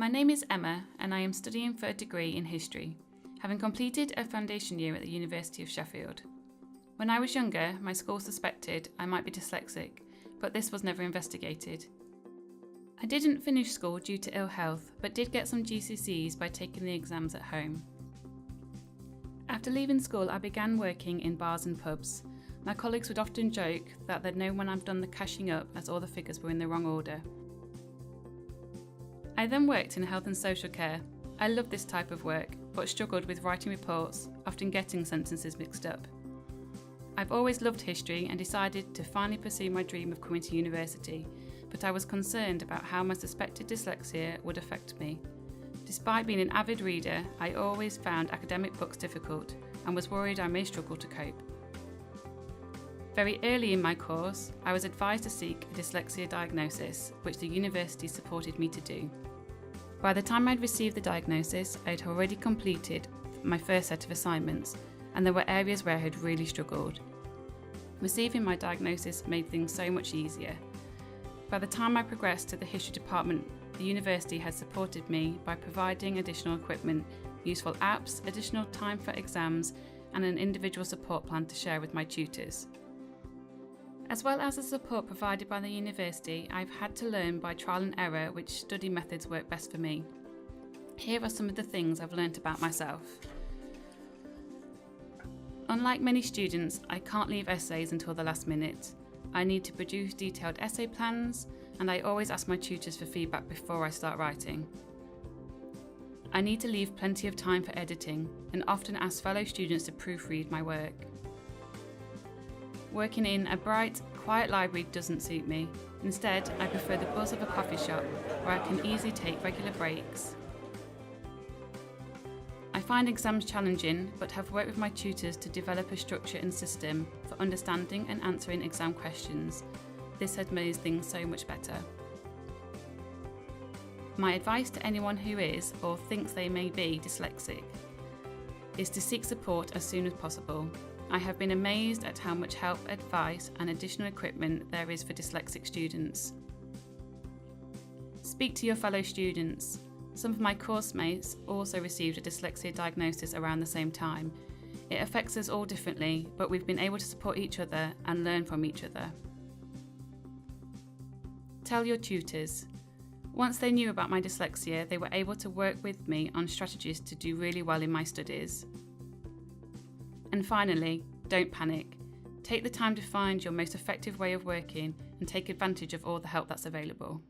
My name is Emma and I am studying for a degree in history, having completed a foundation year at the University of Sheffield. When I was younger, my school suspected I might be dyslexic, but this was never investigated. I didn't finish school due to ill health, but did get some GCSEs by taking the exams at home. After leaving school, I began working in bars and pubs. My colleagues would often joke that they'd know when I've done the cashing up as all the figures were in the wrong order. I then worked in health and social care. I loved this type of work, but struggled with writing reports, often getting sentences mixed up. I've always loved history and decided to finally pursue my dream of coming to university, but I was concerned about how my suspected dyslexia would affect me. Despite being an avid reader, I always found academic books difficult and was worried I may struggle to cope. Very early in my course, I was advised to seek a dyslexia diagnosis, which the university supported me to do. By the time I'd received the diagnosis, I'd already completed my first set of assignments, and there were areas where I had really struggled. Receiving my diagnosis made things so much easier. By the time I progressed to the history department, the university had supported me by providing additional equipment, useful apps, additional time for exams, and an individual support plan to share with my tutors. As well as the support provided by the university, I've had to learn by trial and error which study methods work best for me. Here are some of the things I've learnt about myself. Unlike many students, I can't leave essays until the last minute. I need to produce detailed essay plans, and I always ask my tutors for feedback before I start writing. I need to leave plenty of time for editing, and often ask fellow students to proofread my work. Working in a bright, quiet library doesn't suit me. Instead, I prefer the buzz of a coffee shop, where I can easily take regular breaks. I find exams challenging, but have worked with my tutors to develop a structure and system for understanding and answering exam questions. This has made things so much better. My advice to anyone who is, or thinks they may be, dyslexic is to seek support as soon as possible. I have been amazed at how much help, advice, and additional equipment there is for dyslexic students. Speak to your fellow students. Some of my course mates also received a dyslexia diagnosis around the same time. It affects us all differently, but we've been able to support each other and learn from each other. Tell your tutors. Once they knew about my dyslexia, they were able to work with me on strategies to do really well in my studies. And finally, don't panic. Take the time to find your most effective way of working and take advantage of all the help that's available.